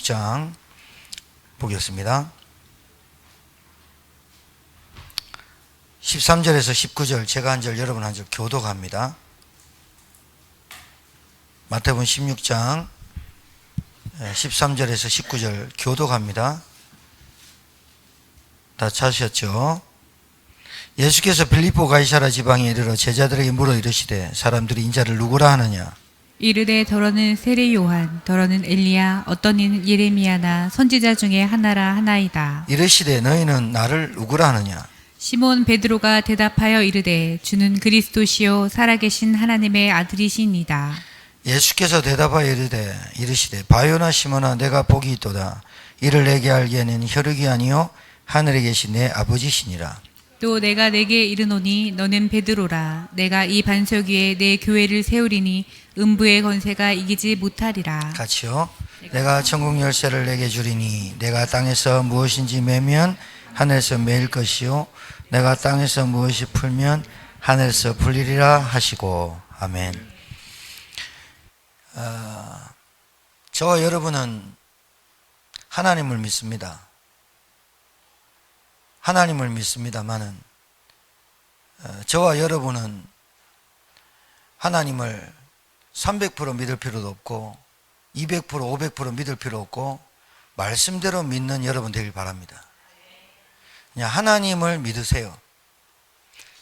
16장 보겠습니다. 13절에서 19절, 제가 한 절, 여러분 한 절 교독합니다. 마태복음 16장 13절에서 19절 교독합니다. 다 찾으셨죠? 예수께서 빌립보 가이사라 지방에 이르러 제자들에게 물어 이르시되 사람들이 인자를 누구라 하느냐? 이르되 더러는 세례 요한, 더러는 엘리야, 어떤 이는 예레미야나 선지자 중에 하나라 하나이다. 이르시되 너희는 나를 누구라 하느냐? 시몬 베드로가 대답하여 이르되 주는 그리스도시요 살아계신 하나님의 아들이시니이다. 예수께서 대답하여 이르시되 바요나 시몬아 내가 복이 있도다. 이를 내게 알게 하는 혈육이 아니요 하늘에 계신 내 아버지시니라. 또 내가 내게 이르노니 너는 베드로라. 내가 이 반석 위에 내 교회를 세우리니 음부의 권세가 이기지 못하리라. 같이요. 내가 천국 열쇠를 내게 주리니 내가 땅에서 무엇인지 매면 하늘에서 매일 것이요 내가 땅에서 무엇이 풀면 하늘에서 풀리리라 하시고. 아멘. 저와 여러분은 하나님을 믿습니다. 하나님을 믿습니다마는 저와 여러분은 하나님을 300% 믿을 필요도 없고 200% 500% 믿을 필요 없고 말씀대로 믿는 여러분 되길 바랍니다. 그냥 하나님을 믿으세요.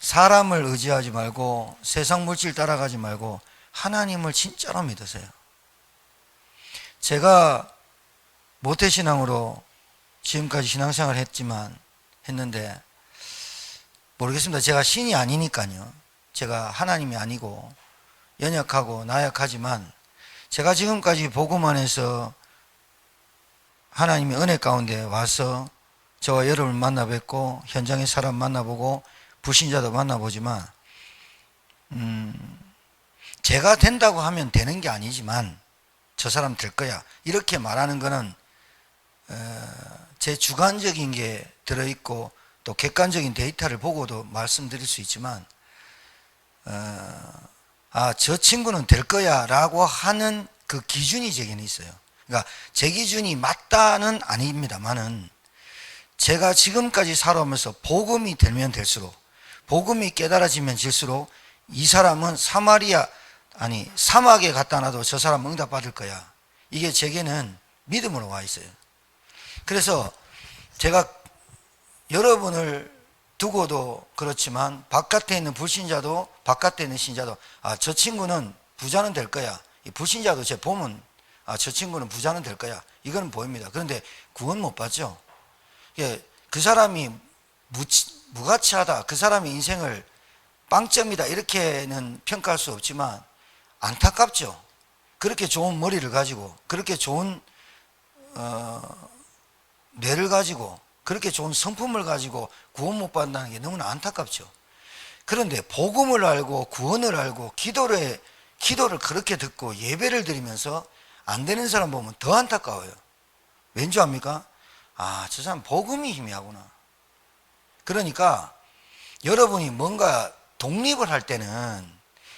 사람을 의지하지 말고 세상 물질 따라가지 말고 하나님을 진짜로 믿으세요. 제가 모태신앙으로 지금까지 신앙생활을 했는데 모르겠습니다. 제가 신이 아니니까요. 제가 하나님이 아니고 연약하고 나약하지만 제가 지금까지 복음 안에서 하나님의 은혜 가운데 와서 저와 여러분을 만나 뵙고 현장의 사람 만나보고 불신자도 만나보지만 제가 된다고 하면 되는 게 아니지만 저 사람 될 거야 이렇게 말하는 거는 제 주관적인 게 들어있고 또 객관적인 데이터를 보고도 말씀드릴 수 있지만 저 친구는 될 거야 라고 하는 그 기준이 제게는 있어요. 그러니까 제 기준이 맞다는 아닙니다만은 제가 지금까지 살아오면서 복음이 되면 될수록 복음이 깨달아지면 질수록 이 사람은 사막에 갖다 놔도 저 사람은 응답받을 거야. 이게 제게는 믿음으로 와 있어요. 그래서 제가 여러분을 두고도 그렇지만 바깥에 있는 불신자도 바깥에 있는 신자도 저 친구는 부자는 될 거야. 이 불신자도 제 보면 저 친구는 부자는 될 거야. 이건 보입니다. 그런데 구원 못 받죠. 그 사람이 무가치하다. 그 사람의 인생을 빵점이다. 이렇게는 평가할 수 없지만 안타깝죠. 그렇게 좋은 머리를 가지고 그렇게 좋은 뇌를 가지고 그렇게 좋은 성품을 가지고 구원 못 받는다는 게 너무나 안타깝죠. 그런데 복음을 알고 구원을 알고 기도를 그렇게 듣고 예배를 드리면서 안 되는 사람 보면 더 안타까워요. 왠 줄 압니까? 저 사람 복음이 희미하구나. 그러니까 여러분이 뭔가 독립을 할 때는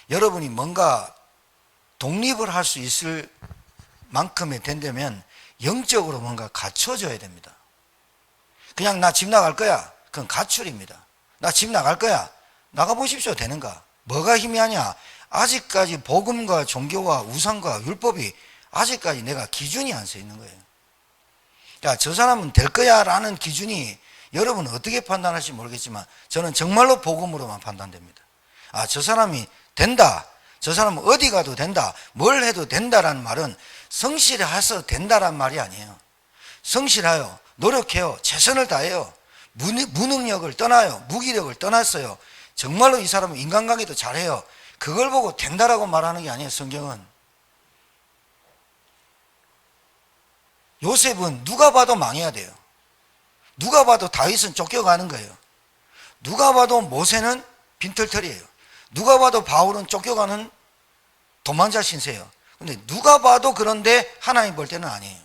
여러분이 뭔가 독립을 할 수 있을 만큼의 된다면 영적으로 뭔가 갖춰져야 됩니다. 그냥 나 집 나갈 거야. 그건 가출입니다. 나 집 나갈 거야. 나가보십시오. 되는가? 뭐가 희미하냐? 아직까지 복음과 종교와 우상과 율법이 아직까지 내가 기준이 안 서 있는 거예요. 야, 저 사람은 될 거야 라는 기준이 여러분은 어떻게 판단할지 모르겠지만 저는 정말로 복음으로만 판단됩니다. 저 사람이 된다. 저 사람은 어디 가도 된다. 뭘 해도 된다라는 말은 성실해서 된다라는 말이 아니에요. 성실하여 노력해요. 최선을 다해요. 무능력을 떠나요. 무기력을 떠났어요. 정말로 이 사람은 인간관계도 잘해요. 그걸 보고 된다라고 말하는 게 아니에요. 성경은. 요셉은 누가 봐도 망해야 돼요. 누가 봐도 다윗은 쫓겨가는 거예요. 누가 봐도 모세는 빈털털이에요. 누가 봐도 바울은 쫓겨가는 도망자 신세예요. 근데 누가 봐도 그런데 하나님 볼 때는 아니에요.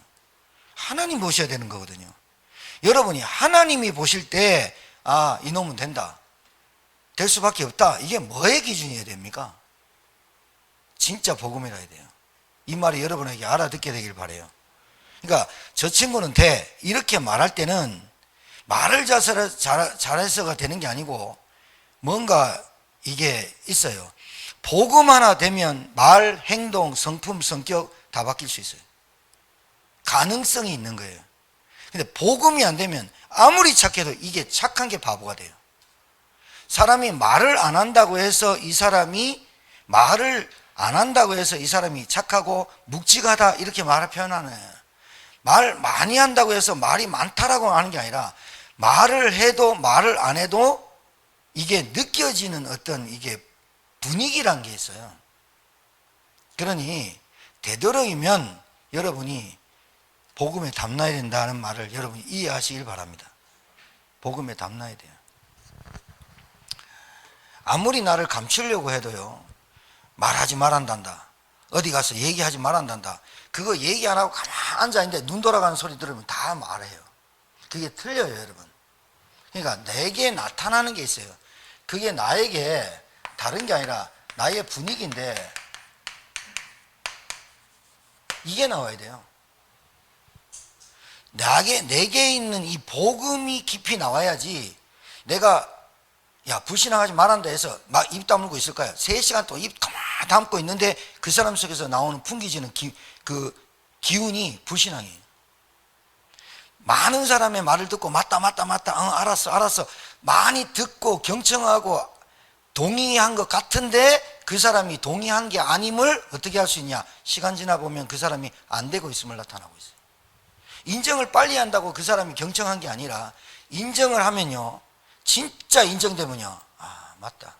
하나님 보셔야 되는 거거든요. 여러분이 하나님이 보실 때 이놈은 된다. 될 수밖에 없다. 이게 뭐의 기준이어야 됩니까? 진짜 복음이라 해야 돼요. 이 말이 여러분에게 알아듣게 되길 바라요. 그러니까 저 친구는 이렇게 말할 때는 말을 잘해서가 되는 게 아니고 뭔가 이게 있어요. 복음 하나 되면 말, 행동, 성품, 성격 다 바뀔 수 있어요. 가능성이 있는 거예요. 근데 복음이 안 되면 아무리 착해도 이게 착한 게 바보가 돼요. 사람이 말을 안 한다고 해서 이 사람이 착하고 묵직하다 이렇게 말을 표현하는, 말 많이 한다고 해서 말이 많다라고 하는 게 아니라 말을 해도 말을 안 해도 이게 느껴지는 어떤 이게 분위기란 게 있어요. 그러니 되도록이면 여러분이 복음에 담나야 된다는 말을 여러분이 이해하시길 바랍니다. 복음에 담나야 돼요. 아무리 나를 감추려고 해도요, 말하지 말한단다, 어디 가서 얘기하지 말한단다, 그거 얘기 안 하고 가만 앉아있는데 눈 돌아가는 소리 들으면 다 말해요. 그게 틀려요, 여러분. 그러니까 내게 나타나는 게 있어요. 그게 나에게 다른 게 아니라 나의 분위기인데 이게 나와야 돼요. 내게 있는 이 복음이 깊이 나와야지. 내가 불신앙하지 말한다 해서 막 입 다물고 있을까요? 3시간 동안 입 가만 담고 있는데 그 사람 속에서 나오는 풍기지는 그 기운이 불신앙이에요. 많은 사람의 말을 듣고 맞다 알았어 많이 듣고 경청하고 동의한 것 같은데 그 사람이 동의한 게 아님을 어떻게 할 수 있냐? 시간 지나 보면 그 사람이 안 되고 있음을 나타나고 있어요. 인정을 빨리 한다고 그 사람이 경청한 게 아니라 인정을 하면요, 진짜 인정되면요, 아 맞다,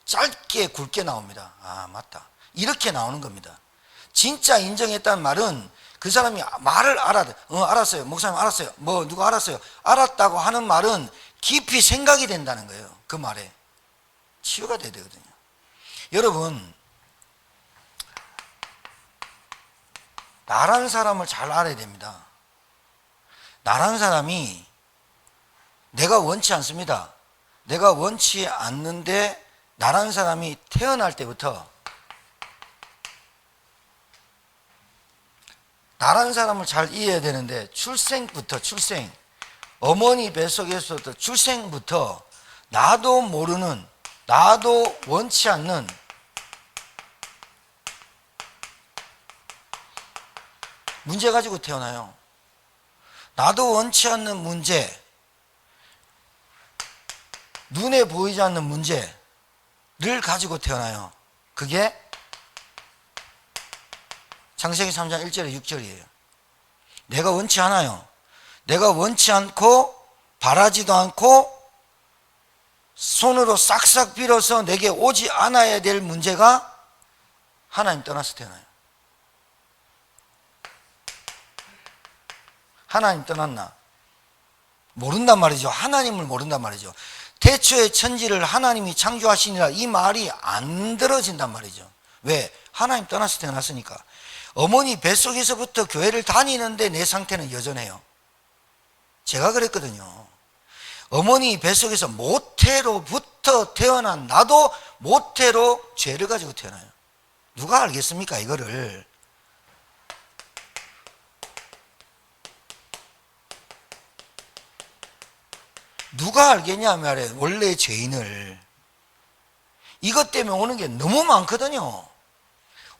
짧게 굵게 나옵니다. 아 맞다, 이렇게 나오는 겁니다. 진짜 인정했다는 말은 그 사람이 말을 알았어요, 목사님 알았어요, 뭐 누가 알았어요, 알았다고 하는 말은 깊이 생각이 된다는 거예요. 그 말에 치유가 돼야 되거든요. 여러분, 나라는 사람을 잘 알아야 됩니다. 나라는 사람이 내가 원치 않습니다. 내가 원치 않는데 나라는 사람이 태어날 때부터 나라는 사람을 잘 이해해야 되는데 출생, 어머니 뱃속에서부터 출생부터 나도 모르는, 나도 원치 않는 문제 가지고 태어나요. 나도 원치 않는 문제, 눈에 보이지 않는 문제를 가지고 태어나요. 그게 창세기 3장 1절에 6절이에요. 내가 원치 않아요. 내가 원치 않고 바라지도 않고 손으로 싹싹 빌어서 내게 오지 않아야 될 문제가 하나님 떠나서 태어나요. 하나님 떠났나? 모른단 말이죠. 하나님을 모른단 말이죠. 태초의 천지를 하나님이 창조하시니라, 이 말이 안 들어진단 말이죠. 왜? 하나님 떠나서 태어났으니까. 어머니 뱃속에서부터 교회를 다니는데 내 상태는 여전해요. 제가 그랬거든요. 어머니 뱃속에서 모태로부터 태어난 나도 모태로 죄를 가지고 태어나요. 누가 알겠습니까, 이거를? 누가 알겠냐 말이에요, 원래 죄인을. 이것 때문에 오는 게 너무 많거든요.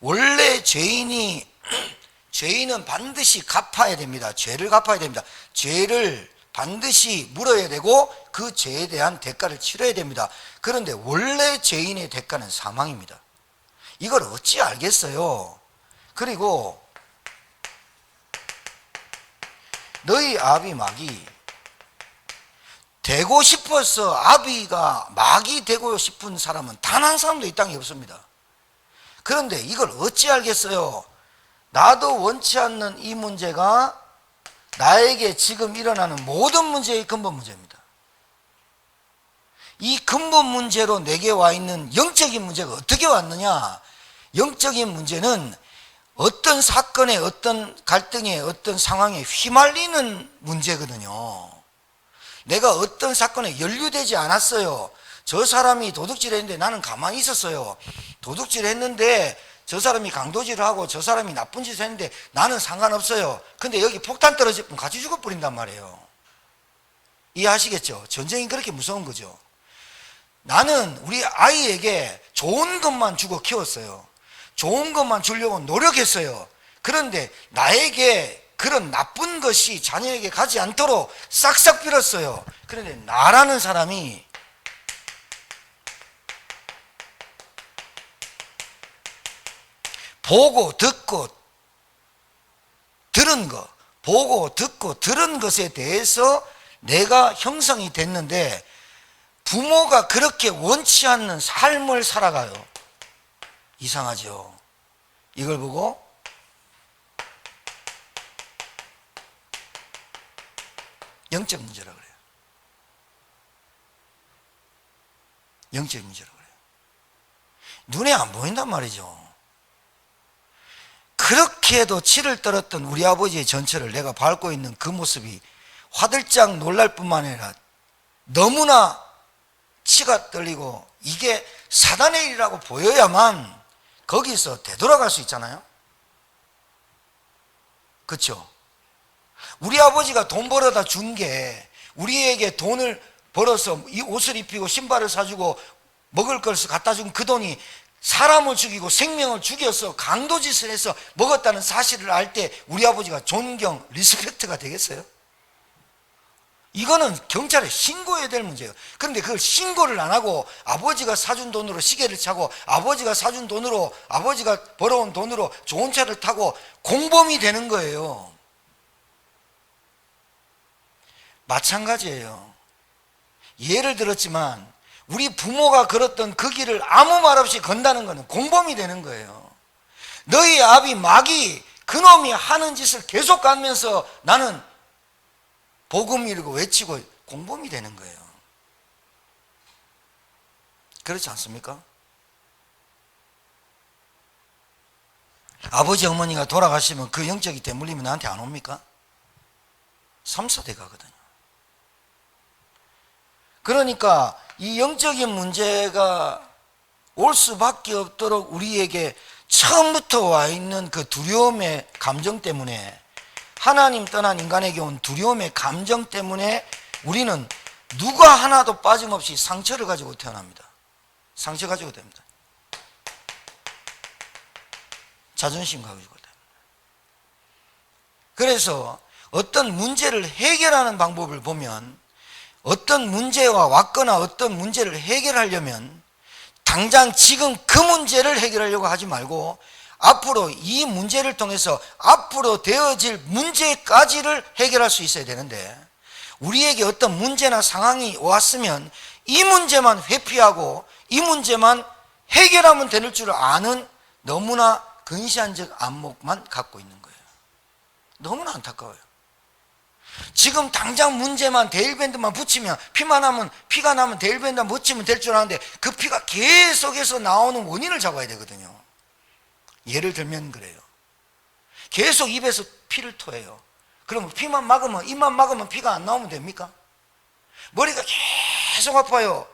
원래 죄인은 반드시 갚아야 됩니다. 죄를 갚아야 됩니다. 죄를 반드시 물어야 되고 그 죄에 대한 대가를 치러야 됩니다. 그런데 원래 죄인의 대가는 사망입니다. 이걸 어찌 알겠어요? 그리고 너희 아비 마귀 되고 싶어서 아비가 마귀 되고 싶은 사람은 단 한 사람도 이 땅에 없습니다. 그런데 이걸 어찌 알겠어요? 나도 원치 않는 이 문제가 나에게 지금 일어나는 모든 문제의 근본 문제입니다. 이 근본 문제로 내게 와 있는 영적인 문제가 어떻게 왔느냐? 영적인 문제는 어떤 사건에, 어떤 갈등에, 어떤 상황에 휘말리는 문제거든요. 내가 어떤 사건에 연루되지 않았어요. 저 사람이 도둑질 했는데 나는 가만히 있었어요. 도둑질 했는데 저 사람이 강도질을 하고 저 사람이 나쁜 짓을 했는데 나는 상관없어요. 근데 여기 폭탄 떨어지면 같이 죽어버린단 말이에요. 이해하시겠죠? 전쟁이 그렇게 무서운 거죠. 나는 우리 아이에게 좋은 것만 주고 키웠어요. 좋은 것만 주려고 노력했어요. 그런데 나에게 그런 나쁜 것이 자녀에게 가지 않도록 싹싹 빌었어요. 그런데 나라는 사람이 보고 듣고 들은 것, 보고 듣고 들은 것에 대해서 내가 형성이 됐는데 부모가 그렇게 원치 않는 삶을 살아가요. 이상하죠. 이걸 보고 영적 문제라고 그래요. 영적 문제라고 그래요. 눈에 안 보인단 말이죠. 그렇게도 치를 떨었던 우리 아버지의 전철을 내가 밟고 있는 그 모습이 화들짝 놀랄 뿐만 아니라 너무나 치가 떨리고 이게 사단의 일이라고 보여야만 거기서 되돌아갈 수 있잖아요. 그렇죠? 우리 아버지가 돈 벌어다 준 게 우리에게 돈을 벌어서 이 옷을 입히고 신발을 사주고 먹을 것을 갖다 준 그 돈이 사람을 죽이고 생명을 죽여서 강도짓을 해서 먹었다는 사실을 알 때 우리 아버지가 존경, 리스펙트가 되겠어요? 이거는 경찰에 신고해야 될 문제예요. 그런데 그걸 신고를 안 하고 아버지가 사준 돈으로 시계를 차고 아버지가 사준 돈으로 아버지가 벌어온 돈으로 좋은 차를 타고 공범이 되는 거예요. 마찬가지예요. 예를 들었지만 우리 부모가 걸었던 그 길을 아무 말 없이 건다는 것은 공범이 되는 거예요. 너희 아비 마귀 그놈이 하는 짓을 계속 가면서 나는 복음 이르고 외치고 공범이 되는 거예요. 그렇지 않습니까? 아버지 어머니가 돌아가시면 그 영적이 대물림이 나한테 안 옵니까? 3, 4대 가거든요. 그러니까 이 영적인 문제가 올 수밖에 없도록 우리에게 처음부터 와 있는 그 두려움의 감정 때문에, 하나님 떠난 인간에게 온 두려움의 감정 때문에 우리는 누가 하나도 빠짐없이 상처를 가지고 태어납니다. 상처 가지고 됩니다. 자존심 가지고 됩니다. 그래서 어떤 문제를 해결하는 방법을 보면, 어떤 문제와 왔거나 어떤 문제를 해결하려면 당장 지금 그 문제를 해결하려고 하지 말고 앞으로 이 문제를 통해서 앞으로 되어질 문제까지를 해결할 수 있어야 되는데, 우리에게 어떤 문제나 상황이 왔으면 이 문제만 회피하고 이 문제만 해결하면 되는 줄 아는 너무나 근시안적 안목만 갖고 있는 거예요. 너무나 안타까워요. 지금 당장 문제만 데일밴드만 붙이면 피가 나면 데일밴드만 붙이면 될 줄 아는데 그 피가 계속해서 나오는 원인을 잡아야 되거든요. 예를 들면 그래요. 계속 입에서 피를 토해요. 그러면 피만 막으면, 입만 막으면 피가 안 나오면 됩니까? 머리가 계속 아파요.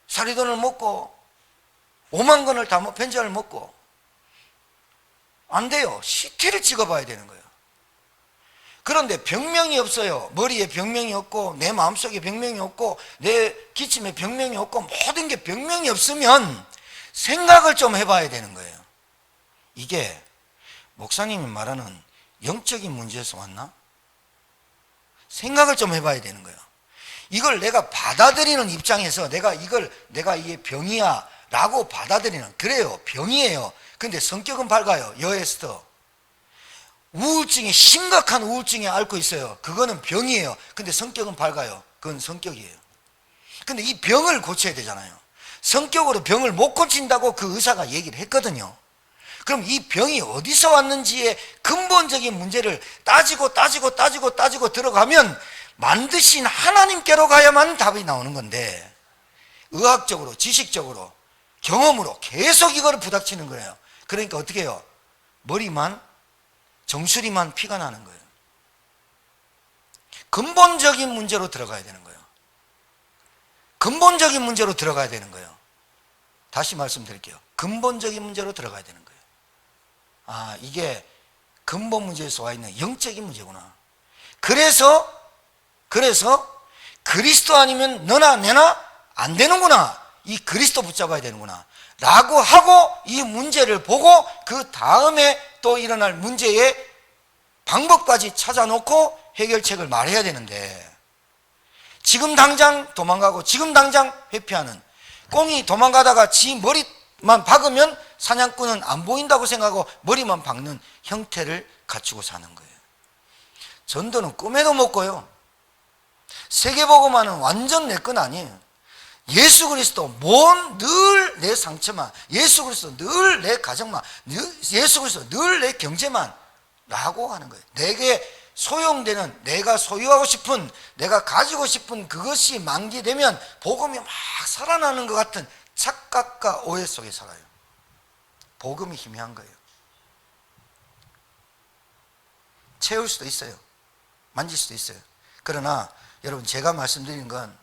사리돈을 먹고 5만 건을 다 벤저를 먹고 안 돼요. CT를 찍어봐야 되는 거예요. 그런데 병명이 없어요. 머리에 병명이 없고 내 마음속에 병명이 없고 내 기침에 병명이 없고 모든 게 병명이 없으면 생각을 좀 해봐야 되는 거예요. 이게 목사님이 말하는 영적인 문제에서 왔나? 생각을 좀 해봐야 되는 거예요. 이걸 내가 받아들이는 입장에서 내가 이게 병이야 라고 받아들이는, 그래요, 병이에요. 근데 성격은 밝아요. 여에스터 우울증에, 심각한 우울증에 앓고 있어요. 그거는 병이에요. 근데 성격은 밝아요. 그건 성격이에요. 근데 이 병을 고쳐야 되잖아요. 성격으로 병을 못 고친다고 그 의사가 얘기를 했거든요. 그럼 이 병이 어디서 왔는지의 근본적인 문제를 따지고 들어가면 만드신 하나님께로 가야만 답이 나오는 건데, 의학적으로, 지식적으로, 경험으로 계속 이거를 부닥치는 거예요. 그러니까 어떻게 해요? 머리만, 정수리만 피가 나는 거예요. 근본적인 문제로 들어가야 되는 거예요. 근본적인 문제로 들어가야 되는 거예요. 다시 말씀드릴게요. 근본적인 문제로 들어가야 되는 거예요. 아, 이게 근본 문제에서 와 있는 영적인 문제구나. 그래서 그리스도 아니면 너나 내나 안 되는구나. 이 그리스도 붙잡아야 되는구나 라고 하고 이 문제를 보고 그 다음에 또 일어날 문제의 방법까지 찾아놓고 해결책을 말해야 되는데, 지금 당장 도망가고 지금 당장 회피하는, 꽁이 도망가다가 지 머리만 박으면 사냥꾼은 안 보인다고 생각하고 머리만 박는 형태를 갖추고 사는 거예요. 전도는 꿈에도 못 꿔요. 세계복음화는 완전 내 건 아니에요. 예수 그리스도 늘 내 상처만, 예수 그리스도 늘 내 가정만, 예수 그리스도 늘 내 경제만 라고 하는 거예요. 내게 소용되는, 내가 소유하고 싶은, 내가 가지고 싶은 그것이 만기되면 복음이 막 살아나는 것 같은 착각과 오해 속에 살아요. 복음이 희미한 거예요. 채울 수도 있어요. 만질 수도 있어요. 그러나 여러분, 제가 말씀드린 건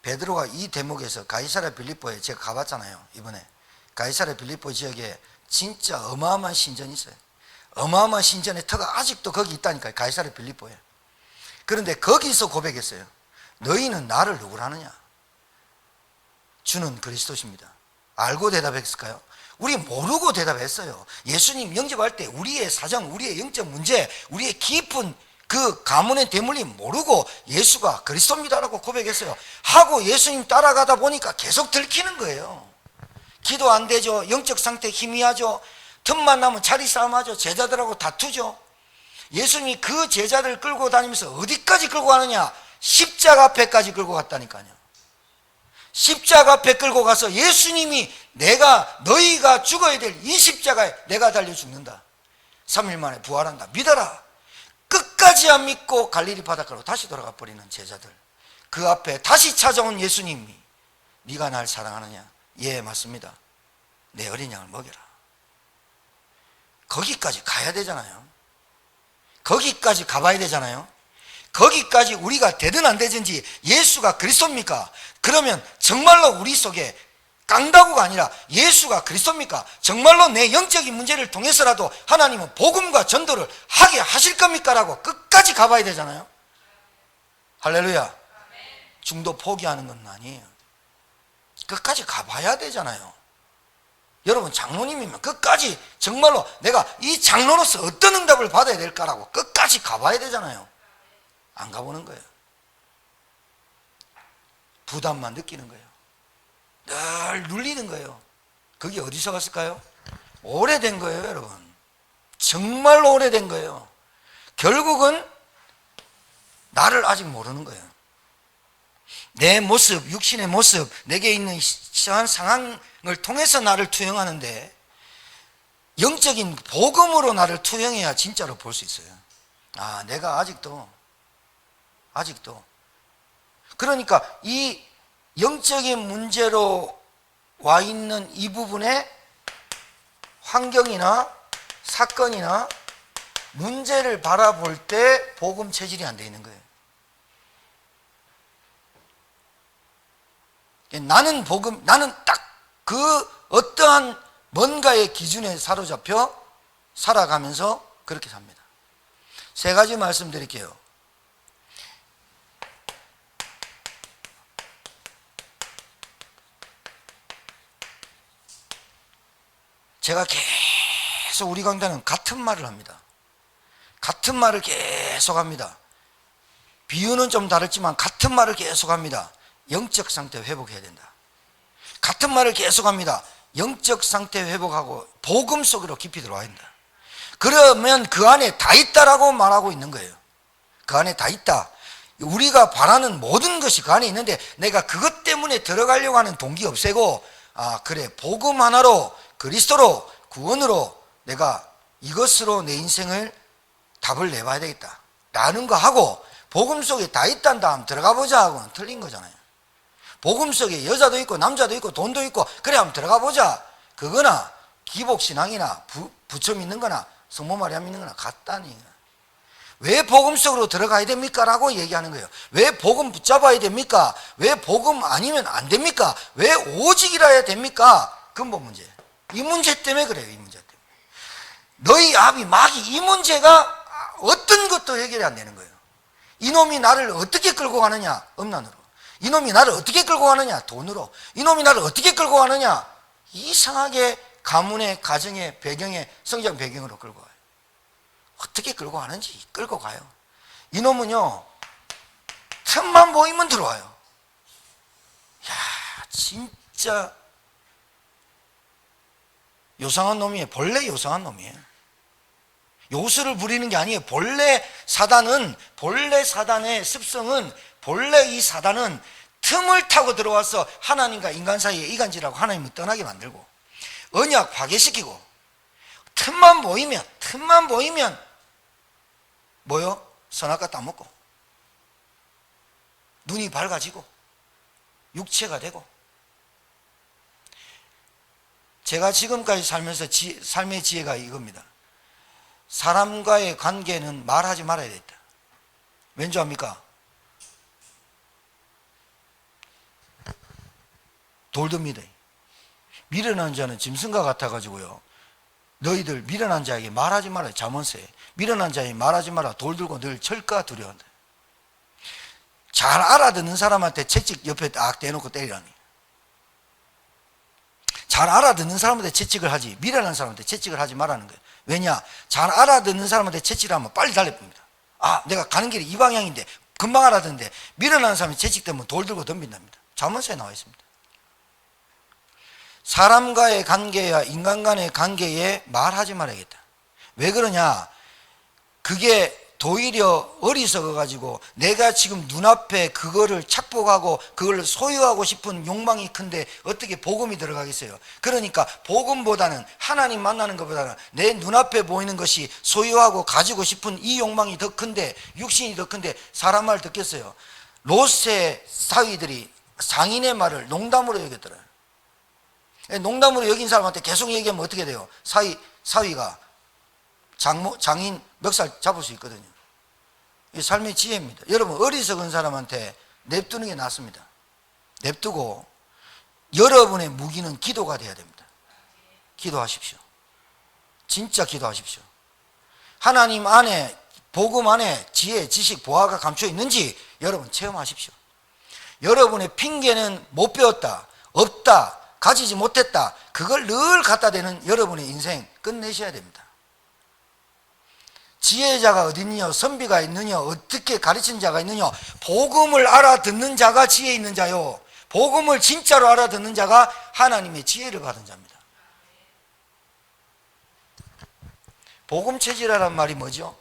베드로가 이 대목에서 가이사랴 빌립보에, 제가 가봤잖아요 이번에. 가이사랴 빌립보 지역에 진짜 어마어마한 신전이 있어요. 어마어마한 신전의 터가 아직도 거기 있다니까요. 가이사랴 빌립보에. 그런데 거기서 고백했어요. 너희는 나를 누구라 하느냐? 주는 그리스도십니다. 알고 대답했을까요? 우리 모르고 대답했어요. 예수님 영접할 때 우리의 사정, 우리의 영적 문제, 우리의 깊은 그 가문의 대물림 모르고 예수가 그리스도입니다라고 고백했어요. 하고 예수님 따라가다 보니까 계속 들키는 거예요. 기도 안 되죠. 영적 상태 희미하죠. 틈만 나면 자리 싸움하죠. 제자들하고 다투죠. 예수님이 그 제자들 끌고 다니면서 어디까지 끌고 가느냐? 십자가 앞에까지 끌고 갔다니까요. 십자가 앞에 끌고 가서 예수님이 너희가 죽어야 될 이 십자가에 내가 달려 죽는다, 3일 만에 부활한다, 믿어라. 끝까지 안 믿고 갈릴리 바닷가로 다시 돌아가 버리는 제자들, 그 앞에 다시 찾아온 예수님이 네가 날 사랑하느냐? 예, 맞습니다. 내 어린 양을 먹여라. 거기까지 가야 되잖아요. 거기까지 가봐야 되잖아요. 거기까지 우리가 되든 안 되든지 예수가 그리스도입니까? 그러면 정말로 우리 속에 깡다구가 아니라 예수가 그리스도입니까? 정말로 내 영적인 문제를 통해서라도 하나님은 복음과 전도를 하게 하실 겁니까? 라고 끝까지 가봐야 되잖아요. 할렐루야. 중도 포기하는 건 아니에요. 끝까지 가봐야 되잖아요. 여러분, 장로님이면 끝까지 정말로 내가 이 장로로서 어떤 응답을 받아야 될까라고 끝까지 가봐야 되잖아요. 안 가보는 거예요. 부담만 느끼는 거예요. 늘 눌리는 거예요. 그게 어디서 갔을까요? 오래된 거예요, 여러분. 정말로 오래된 거예요. 결국은 나를 아직 모르는 거예요. 내 모습, 육신의 모습, 내게 있는 이상한 상황을 통해서 나를 투영하는데, 영적인 복음으로 나를 투영해야 진짜로 볼 수 있어요. 아, 내가 아직도 그러니까 이 영적인 문제로 와 있는 이 부분에 환경이나 사건이나 문제를 바라볼 때 복음 체질이 안 돼 있는 거예요. 나는 딱 그 어떠한 뭔가의 기준에 사로잡혀 살아가면서 그렇게 삽니다. 3가지 말씀드릴게요. 제가 계속 우리 강단은 같은 말을 합니다. 같은 말을 계속 합니다. 비유는 좀 다르지만 같은 말을 계속 합니다. 영적 상태 회복해야 된다. 같은 말을 계속 합니다. 영적 상태 회복하고 복음 속으로 깊이 들어와야 된다. 그러면 그 안에 다 있다라고 말하고 있는 거예요. 그 안에 다 있다. 우리가 바라는 모든 것이 그 안에 있는데 내가 그것 때문에 들어가려고 하는 동기 없애고, 아, 그래, 복음 하나로, 그리스도로, 구원으로 내가 이것으로 내 인생을 답을 내봐야 되겠다 라는 거 하고, 복음 속에 다 있단 다음 들어가 보자 하고는 틀린 거잖아요. 복음 속에 여자도 있고 남자도 있고 돈도 있고 그래 한번 들어가 보자, 그거나 기복신앙이나 부처 믿는 거나 성모 마리아 믿는 거나 같다니. 왜 복음 속으로 들어가야 됩니까? 라고 얘기하는 거예요. 왜 복음 붙잡아야 됩니까? 왜 복음 아니면 안 됩니까? 왜 오직이라 해야 됩니까? 근본 문제. 이 문제 때문에 그래요. 이 문제 때문에. 너희 아비 마귀, 이 문제가 어떤 것도 해결이 안 되는 거예요. 이놈이 나를 어떻게 끌고 가느냐? 음란으로. 이놈이 나를 어떻게 끌고 가느냐? 돈으로. 이놈이 나를 어떻게 끌고 가느냐? 이상하게 가문의 가정의 배경에 성장 배경으로 끌고 가요. 어떻게 끌고 가는지 끌고 가요. 이놈은요, 틈만 보이면 들어와요. 야, 진짜 요상한 놈이에요. 본래 요상한 놈이에요. 요술을 부리는 게 아니에요. 본래 사단의 습성은, 본래 이 사단은 틈을 타고 들어와서 하나님과 인간 사이에 이간질하고 하나님을 떠나게 만들고 언약 파괴시키고, 틈만 보이면 뭐요? 선악과 따먹고 눈이 밝아지고 육체가 되고. 제가 지금까지 살면서 삶의 지혜가 이겁니다. 사람과의 관계는 말하지 말아야 되겠다. 왠지 압니까? 돌듭니다. 미련한 자는 짐승과 같아가지고요, 너희들 미련한 자에게 말하지 마라. 잠언서에 미련한 자에게 말하지 마라. 돌 들고 늘 철까 두려워한다. 잘 알아듣는 사람한테 채찍 옆에 딱 대놓고 때리라니. 잘 알아듣는 사람한테 채찍을 하지, 미련한 사람한테 채찍을 하지 말라는 거예요. 왜냐? 잘 알아듣는 사람한테 채찍을 하면 빨리 달려봅니다. 아, 내가 가는 길이 이 방향인데 금방 알아듣는데, 미련한 사람이 채찍되면 돌 들고 덤빈답니다. 잠언서에 나와 있습니다. 사람과의 관계와 인간 간의 관계에 말하지 말아야겠다. 왜 그러냐? 그게 도리어 어리석어 가지고 내가 지금 눈앞에 그거를 착복하고 그걸 소유하고 싶은 욕망이 큰데 어떻게 복음이 들어가겠어요? 그러니까 복음보다는, 하나님 만나는 것보다는 내 눈앞에 보이는 것이 소유하고 가지고 싶은 이 욕망이 더 큰데, 육신이 더 큰데 사람 말 듣겠어요? 롯의 사위들이 상인의 말을 농담으로 여겼더라고요. 농담으로 여긴 사람한테 계속 얘기하면 어떻게 돼요? 사위가 장인 멱살 잡을 수 있거든요. 이 삶의 지혜입니다. 여러분, 어리석은 사람한테 냅두는 게 낫습니다. 냅두고 여러분의 무기는 기도가 돼야 됩니다. 기도하십시오. 진짜 기도하십시오. 하나님 안에, 복음 안에 지혜, 지식, 보화가 감춰 있는지 여러분 체험하십시오. 여러분의 핑계는 못 배웠다, 없다, 가지지 못했다, 그걸 늘 갖다 대는 여러분의 인생 끝내셔야 됩니다. 지혜자가 어디 있느냐? 선비가 있느냐? 어떻게 가르치는 자가 있느냐? 복음을 알아듣는 자가 지혜 있는 자요, 복음을 진짜로 알아듣는 자가 하나님의 지혜를 받은 자입니다. 복음 체질이라는 말이 뭐죠?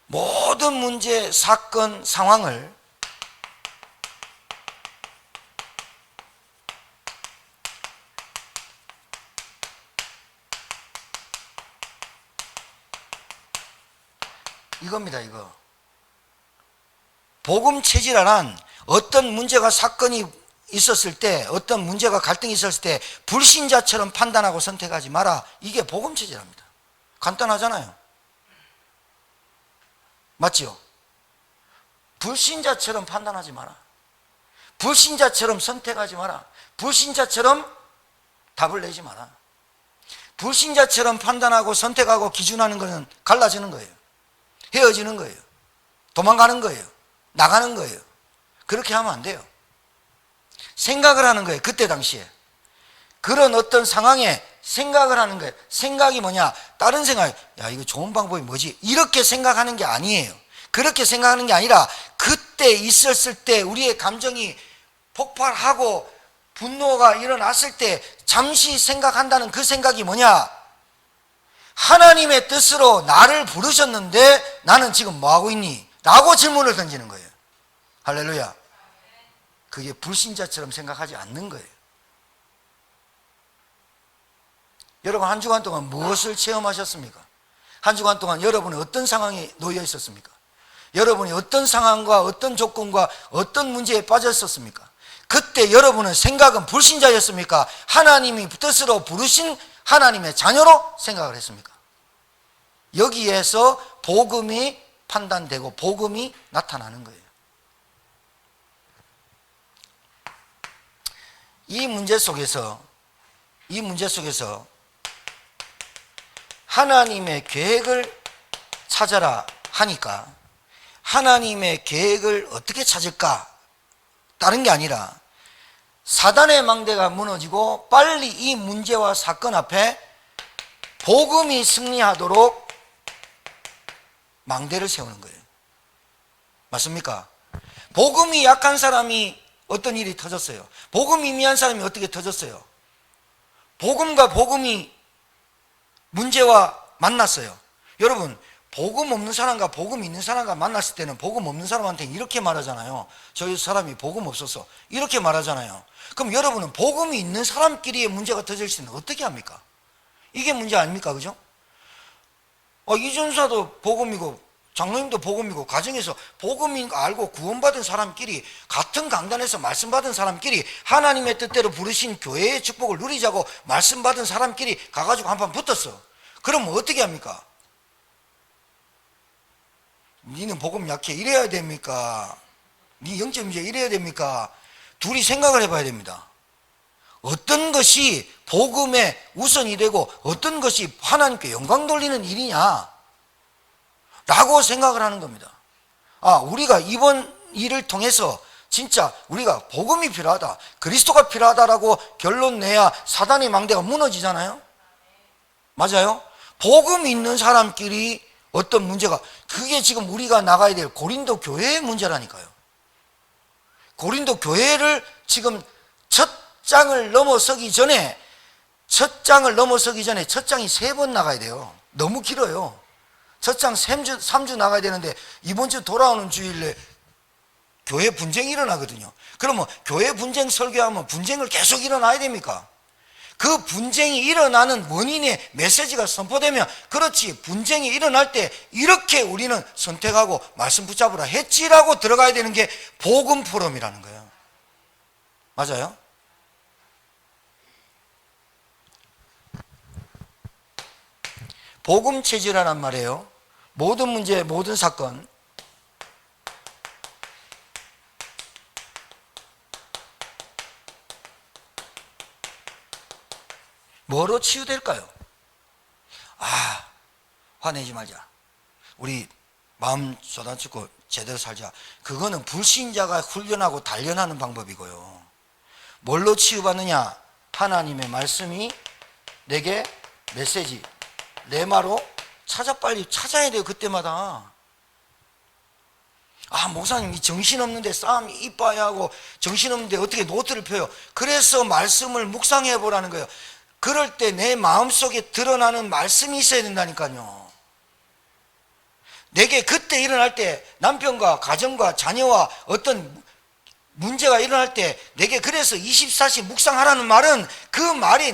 모든 문제, 사건, 상황을 이겁니다. 이거 복음 체질이란, 어떤 문제가, 사건이 있었을 때, 어떤 문제가, 갈등이 있었을 때 불신자처럼 판단하고 선택하지 마라. 이게 복음 체질입니다. 간단하잖아요. 맞지요? 불신자처럼 판단하지 마라. 불신자처럼 선택하지 마라. 불신자처럼 답을 내지 마라. 불신자처럼 판단하고 선택하고 기준하는 것은 갈라지는 거예요. 헤어지는 거예요. 도망가는 거예요. 나가는 거예요. 그렇게 하면 안 돼요. 생각을 하는 거예요. 그때 당시에 그런 어떤 상황에 생각을 하는 거예요. 생각이 뭐냐? 다른 생각, 야, 이거 좋은 방법이 뭐지? 이렇게 생각하는 게 아니에요. 그렇게 생각하는 게 아니라, 그때 있었을 때 우리의 감정이 폭발하고 분노가 일어났을 때 잠시 생각한다는 그 생각이 뭐냐? 하나님의 뜻으로 나를 부르셨는데 나는 지금 뭐하고 있니? 라고 질문을 던지는 거예요. 할렐루야. 그게 불신자처럼 생각하지 않는 거예요. 여러분, 한 주간 동안 무엇을 체험하셨습니까? 한 주간 동안 여러분은 어떤 상황에 놓여 있었습니까? 여러분이 어떤 상황과 어떤 조건과 어떤 문제에 빠져 있었습니까? 그때 여러분의 생각은 불신자였습니까? 하나님이 뜻으로 부르신 하나님의 자녀로 생각을 했습니까? 여기에서 복음이 판단되고 복음이 나타나는 거예요. 이 문제 속에서 하나님의 계획을 찾아라 하니까 하나님의 계획을 어떻게 찾을까? 다른 게 아니라 사단의 망대가 무너지고 빨리 이 문제와 사건 앞에 복음이 승리하도록 망대를 세우는 거예요. 맞습니까? 복음이 약한 사람이 어떤 일이 터졌어요? 복음이 미한 사람이 어떻게 터졌어요? 복음과 복음이 문제와 만났어요. 여러분, 복음 없는 사람과 복음 있는 사람과 만났을 때는 복음 없는 사람한테는 이렇게 말하잖아요. 저희 사람이 복음 없어서 이렇게 말하잖아요. 그럼 여러분은 복음이 있는 사람끼리의 문제가 터질 때는 어떻게 합니까? 이게 문제 아닙니까? 그죠? 이전사도 복음이고 장로님도 복음이고 가정에서 복음인 거 알고 구원받은 사람끼리 같은 강단에서 말씀 받은 사람끼리 하나님의 뜻대로 부르신 교회의 축복을 누리자고 말씀 받은 사람끼리 가가지고 한판 붙었어. 그럼 어떻게 합니까? 니는 복음 약해 이래야 됩니까? 니 영적 문제 이래야 됩니까? 둘이 생각을 해봐야 됩니다. 어떤 것이 복음의 우선이 되고 어떤 것이 하나님께 영광 돌리는 일이냐 라고 생각을 하는 겁니다. 우리가 이번 일을 통해서 진짜 우리가 복음이 필요하다, 그리스도가 필요하다라고 결론 내야 사단의 망대가 무너지잖아요. 맞아요? 복음 있는 사람끼리 어떤 문제가, 그게 지금 우리가 나가야 될 고린도 교회의 문제라니까요. 고린도 교회를 지금 첫 장을 넘어서기 전에 첫 장이 3번 나가야 돼요. 너무 길어요. 첫 장 3주 나가야 되는데 이번 주 돌아오는 주일에 교회 분쟁이 일어나거든요. 그러면 교회 분쟁 설교하면 분쟁을 계속 일어나야 됩니까? 그 분쟁이 일어나는 원인의 메시지가 선포되면 그렇지, 분쟁이 일어날 때 이렇게 우리는 선택하고 말씀 붙잡으라 했지라고 들어가야 되는 게 복음 포럼이라는 거예요. 맞아요? 복음 체질이란 말이에요. 모든 문제, 모든 사건, 뭐로 치유될까요? 화내지 말자, 우리 마음 쏟아붓고 제대로 살자. 그거는 불신자가 훈련하고 단련하는 방법이고요. 뭘로 치유받느냐? 하나님의 말씀이 내게 메시지, 레마로 빨리 찾아야 돼요. 그때마다. 목사님 이 정신없는데 싸움 이빠야 하고 정신없는데 어떻게 노트를 펴요? 그래서 말씀을 묵상해 보라는 거예요. 그럴 때 내 마음속에 드러나는 말씀이 있어야 된다니까요. 내게 그때 일어날 때 남편과 가정과 자녀와 어떤 문제가 일어날 때 내게 그래서 24시 묵상하라는 말은 그 말이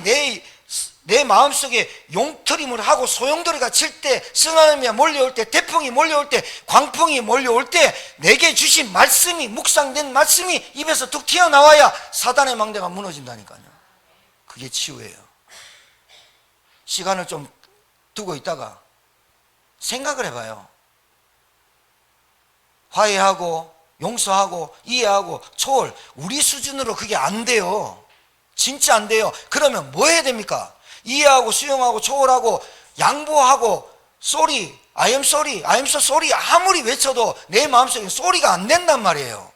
내 마음속에 용터림을 하고 소용돌이가 칠 때, 쓰나미가 몰려올 때, 태풍이 몰려올 때, 광풍이 몰려올 때 내게 주신 말씀이, 묵상된 말씀이 입에서 툭 튀어나와야 사단의 망대가 무너진다니까요. 그게 치유예요. 시간을 좀 두고 있다가 생각을 해봐요. 화해하고 용서하고 이해하고 초월, 우리 수준으로 그게 안 돼요. 진짜 안 돼요. 그러면 뭐 해야 됩니까? 이해하고 수용하고 초월하고 양보하고 쏘리, I am sorry, I am so sorry 아무리 외쳐도 내 마음속에 소리가 안 된단 말이에요.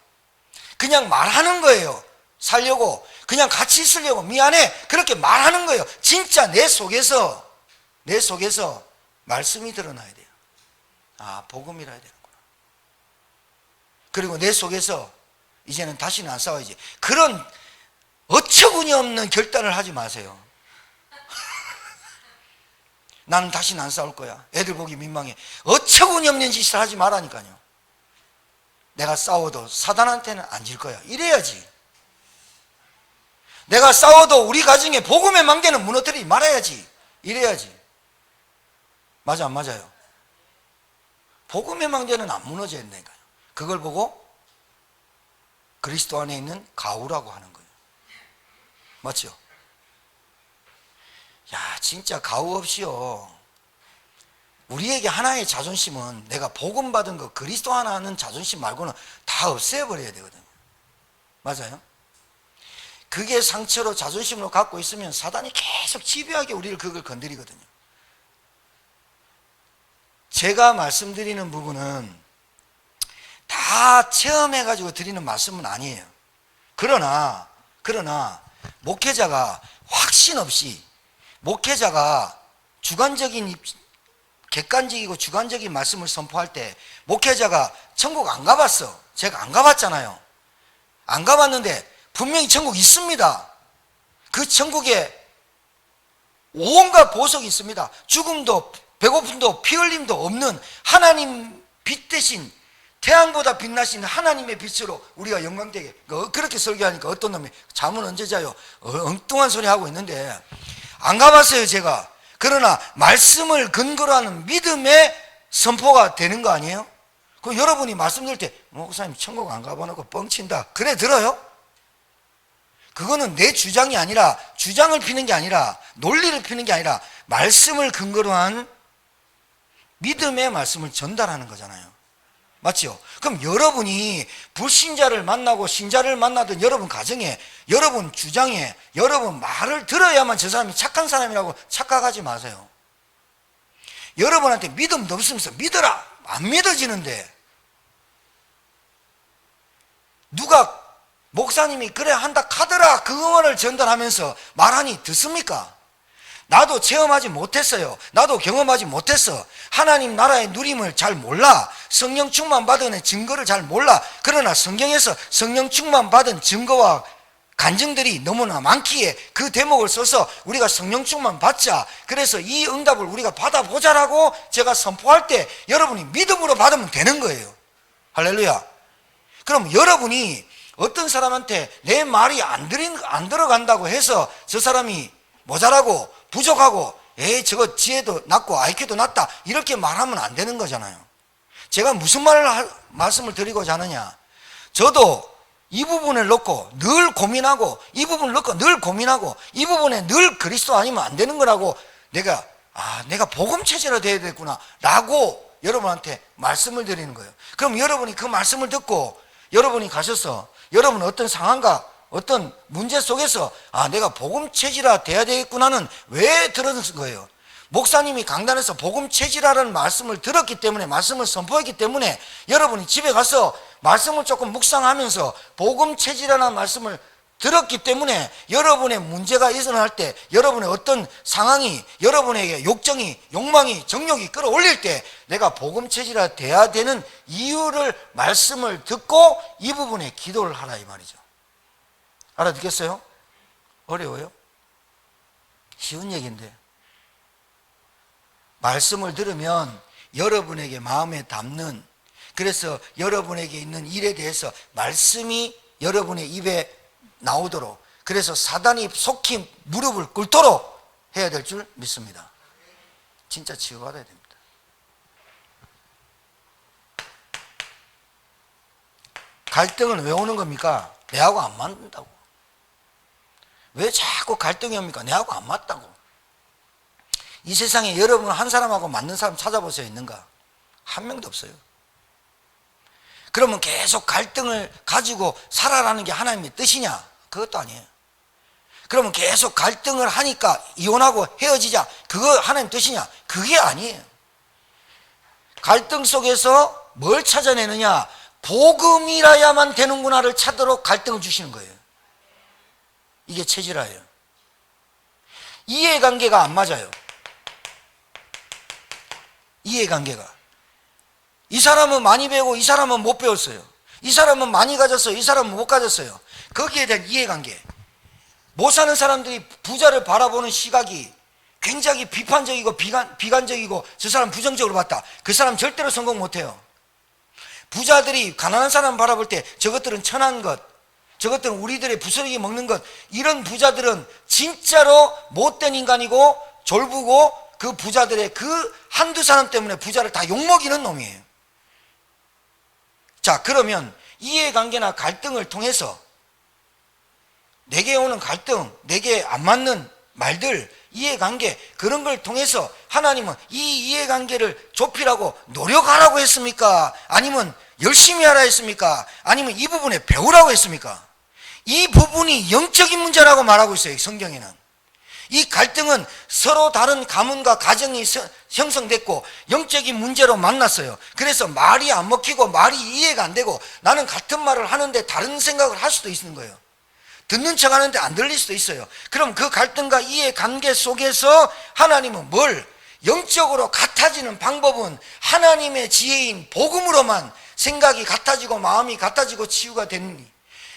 그냥 말하는 거예요. 살려고, 그냥 같이 있으려고, 미안해, 그렇게 말하는 거예요. 진짜 내 속에서 말씀이 드러나야 돼요. 복음이라 해야 되는구나. 그리고 내 속에서 이제는 다시는 안 싸워야지. 그런 어처구니 없는 결단을 하지 마세요. 나는 다시는 안 싸울 거야. 애들 보기 민망해. 어처구니 없는 짓을 하지 말라니까요. 내가 싸워도 사단한테는 안 질 거야. 이래야지. 내가 싸워도 우리 가정에 복음의 망대는 무너뜨리지 말아야지. 이래야지. 맞아, 안 맞아요? 복음의 망대는 안 무너져야 된다니까요. 그걸 보고 그리스도 안에 있는 가우라고 하는 거예요. 맞죠? 야, 진짜 가우 없이요. 우리에게 하나의 자존심은 내가 복음 받은 거 그리스도 하나 하는 자존심 말고는 다 없애버려야 되거든요. 맞아요? 그게 상처로 자존심으로 갖고 있으면 사단이 계속 집요하게 우리를 그걸 건드리거든요. 제가 말씀드리는 부분은 다 체험해가지고 드리는 말씀은 아니에요. 그러나 목회자가 확신 없이, 목회자가 객관적이고 주관적인 말씀을 선포할 때, 목회자가 천국 안 가봤어. 제가 안 가봤잖아요. 안 가봤는데 분명히 천국 있습니다. 그 천국에 온갖 보석이 있습니다. 죽음도 배고픔도 피 흘림도 없는 하나님 빛 대신 태양보다 빛나신 하나님의 빛으로 우리가 영광되게, 그렇게 설교하니까 어떤 놈이 잠은 언제 자요? 엉뚱한 소리 하고 있는데 안 가봤어요, 제가. 그러나 말씀을 근거로 하는 믿음의 선포가 되는 거 아니에요? 그 여러분이 말씀 들을 때 목사님 천국 안 가봐놓고 뻥친다, 그래 들어요? 그거는 내 주장이 아니라, 주장을 피는 게 아니라, 논리를 피는 게 아니라 말씀을 근거로 한 믿음의 말씀을 전달하는 거잖아요. 맞죠? 그럼 여러분이 불신자를 만나고 신자를 만나든 여러분 가정에, 여러분 주장에, 여러분 말을 들어야만 저 사람이 착한 사람이라고 착각하지 마세요. 여러분한테 믿음도 없으면서 믿어라, 안 믿어지는데 누가 목사님이 그래 한다 카더라 그 응원을 전달하면서 말하니 듣습니까? 나도 체험하지 못했어요. 나도 경험하지 못했어. 하나님 나라의 누림을 잘 몰라. 성령 충만 받은 증거를 잘 몰라. 그러나 성경에서 성령 충만 받은 증거와 간증들이 너무나 많기에 그 대목을 써서 우리가 성령 충만 받자, 그래서 이 응답을 우리가 받아보자라고 제가 선포할 때 여러분이 믿음으로 받으면 되는 거예요. 할렐루야. 그럼 여러분이 어떤 사람한테 내 말이 안 들어간다고 해서 저 사람이 모자라고 부족하고 저거 지혜도 낮고 IQ도 낮다 이렇게 말하면 안 되는 거잖아요. 제가 무슨 말씀을 드리고자 하느냐, 저도 이 부분을 놓고 늘 고민하고, 이 부분을 놓고 늘 고민하고, 이 부분에 늘 그리스도 아니면 안 되는 거라고 내가 복음 체제로 돼야 되겠구나 라고 여러분한테 말씀을 드리는 거예요. 그럼 여러분이 그 말씀을 듣고 여러분이 가셔서 여러분 어떤 상황과 어떤 문제 속에서 내가 복음 체질화 돼야 되겠구나는 왜 들었는 거예요? 목사님이 강단에서 복음 체질화라는 말씀을 들었기 때문에, 말씀을 선포했기 때문에 여러분이 집에 가서 말씀을 조금 묵상하면서 복음 체질화라는 말씀을 들었기 때문에 여러분의 문제가 일어날 때, 여러분의 어떤 상황이, 여러분에게 욕망이, 정욕이 끌어올릴 때 내가 복음 체질화 돼야 되는 이유를, 말씀을 듣고 이 부분에 기도를 하라 이 말이죠. 알아듣겠어요? 어려워요? 쉬운 얘기인데, 말씀을 들으면 여러분에게 마음에 담는, 그래서 여러분에게 있는 일에 대해서 말씀이 여러분의 입에 나오도록, 그래서 사단이 속히 무릎을 꿇도록 해야 될 줄 믿습니다. 진짜 치유받아야 됩니다. 갈등은 왜 오는 겁니까? 내하고 안 맞는다고. 왜 자꾸 갈등이 옵니까? 내하고 안 맞다고. 이 세상에 여러분 한 사람하고 맞는 사람 찾아보세요. 있는가? 한 명도 없어요. 그러면 계속 갈등을 가지고 살아라는 게 하나님의 뜻이냐? 그것도 아니에요. 그러면 계속 갈등을 하니까 이혼하고 헤어지자, 그거 하나님 뜻이냐? 그게 아니에요. 갈등 속에서 뭘 찾아내느냐? 복음이라야만 되는구나를 찾도록 갈등을 주시는 거예요. 이게 체질화예요. 이해관계가 안 맞아요. 이해관계가. 이 사람은 많이 배우고 이 사람은 못 배웠어요. 이 사람은 많이 가졌어요. 이 사람은 못 가졌어요. 거기에 대한 이해관계. 못 사는 사람들이 부자를 바라보는 시각이 굉장히 비판적이고 비관적이고, 저 사람 부정적으로 봤다, 그 사람 절대로 성공 못해요. 부자들이 가난한 사람 바라볼 때 저것들은 천한 것, 저것들은 우리들의 부스러기 먹는 것, 이런 부자들은 진짜로 못된 인간이고 졸부고, 그 부자들의 그 한두 사람 때문에 부자를 다 욕먹이는 놈이에요. 자, 그러면 이해관계나 갈등을 통해서 내게 오는 갈등, 내게 안 맞는 말들, 이해관계, 그런 걸 통해서 하나님은 이 이해관계를 좁히라고 노력하라고 했습니까? 아니면 열심히 하라 했습니까? 아니면 이 부분에 배우라고 했습니까? 이 부분이 영적인 문제라고 말하고 있어요, 성경에는. 이 갈등은 서로 다른 가문과 가정이 형성됐고 영적인 문제로 만났어요. 그래서 말이 안 먹히고 말이 이해가 안 되고 나는 같은 말을 하는데 다른 생각을 할 수도 있는 거예요. 듣는 척 하는데 안 들릴 수도 있어요. 그럼 그 갈등과 이해관계 속에서 하나님은 뭘? 영적으로 같아지는 방법은 하나님의 지혜인 복음으로만 생각이 같아지고 마음이 같아지고 치유가 되느니,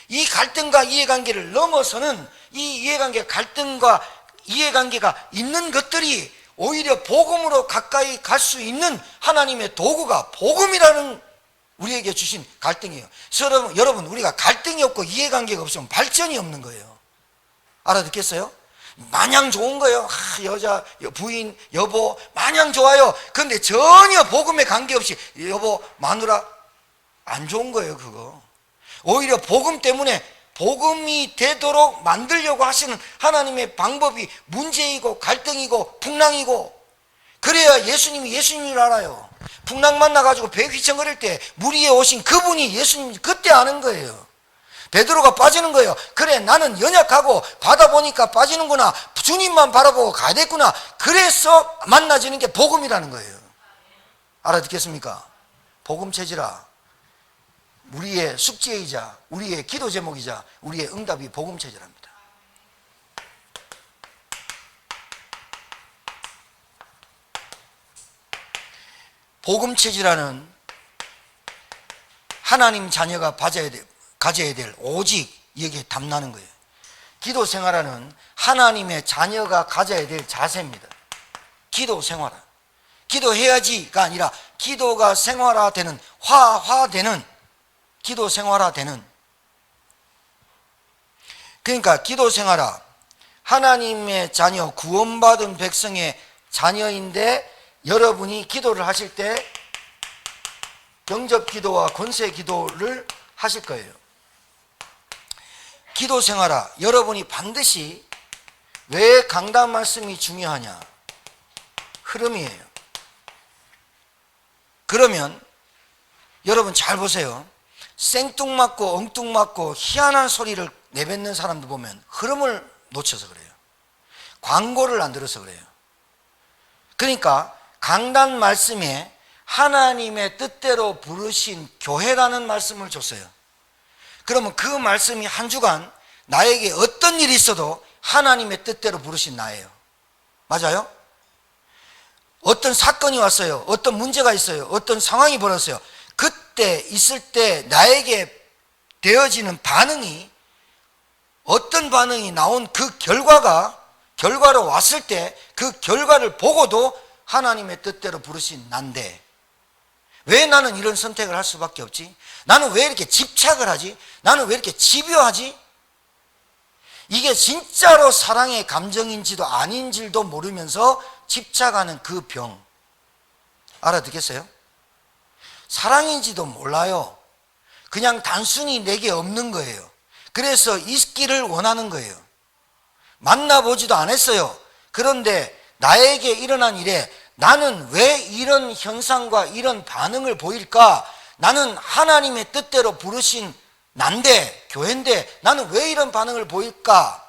이 갈등과 이해관계를 넘어서는 이 이해관계, 갈등과 이해관계가 있는 것들이 오히려 복음으로 가까이 갈 수 있는 하나님의 도구가 복음이라는 우리에게 주신 갈등이에요. 그래서 여러분, 우리가 갈등이 없고 이해관계가 없으면 발전이 없는 거예요. 알아듣겠어요? 마냥 좋은 거예요. 여자, 부인, 여보 마냥 좋아요. 그런데 전혀 복음에 관계없이 여보, 마누라 안 좋은 거예요. 그거 오히려 복음 때문에 복음이 되도록 만들려고 하시는 하나님의 방법이 문제이고 갈등이고 풍랑이고, 그래야 예수님이 예수님을 알아요. 풍랑 만나가지고 배 휘청거릴 때 물 위에 오신 그분이 예수님, 그때 아는 거예요. 베드로가 빠지는 거예요. 그래, 나는 연약하고 바다 보니까 빠지는구나, 주님만 바라보고 가야 됐구나. 그래서 만나지는 게 복음이라는 거예요. 알아듣겠습니까? 복음 체질아, 우리의 숙제이자 우리의 기도 제목이자 우리의 응답이 복음 체질합니다. 복음 체질하는 하나님 자녀가 가져야 될 오직 여기에 담나는 거예요. 기도 생활하는 하나님의 자녀가 가져야 될 자세입니다. 기도 생활화, 기도해야지가 아니라 기도가 생활화되는, 화되는, 기도 생활화되는. 그러니까 기도 생활화, 하나님의 자녀, 구원받은 백성의 자녀인데 여러분이 기도를 하실 때 영접 기도와 권세 기도를 하실 거예요. 기도 생활화, 여러분이 반드시, 왜 강단 말씀이 중요하냐? 흐름이에요. 그러면 여러분 잘 보세요. 생뚱맞고 엉뚱맞고 희한한 소리를 내뱉는 사람들 보면 흐름을 놓쳐서 그래요. 광고를 안 들어서 그래요. 그러니까 강단 말씀에 하나님의 뜻대로 부르신 교회라는 말씀을 줬어요. 그러면 그 말씀이 한 주간 나에게 어떤 일이 있어도 하나님의 뜻대로 부르신 나예요. 맞아요? 어떤 사건이 왔어요. 어떤 문제가 있어요. 어떤 상황이 벌어졌어요. 그때 있을 때 나에게 되어지는 반응이, 어떤 반응이 나온 그 결과로 왔을 때 그 결과를 보고도 하나님의 뜻대로 부르신 난데, 왜 나는 이런 선택을 할 수밖에 없지? 나는 왜 이렇게 집착을 하지? 나는 왜 이렇게 집요하지? 이게 진짜로 사랑의 감정인지도 아닌지도 모르면서 집착하는 그 병, 알아듣겠어요? 사랑인지도 몰라요. 그냥 단순히 내게 없는 거예요. 그래서 있기를 원하는 거예요. 만나보지도 않았어요. 그런데 나에게 일어난 일에 나는 왜 이런 현상과 이런 반응을 보일까? 나는 하나님의 뜻대로 부르신 난데, 교회인데 나는 왜 이런 반응을 보일까?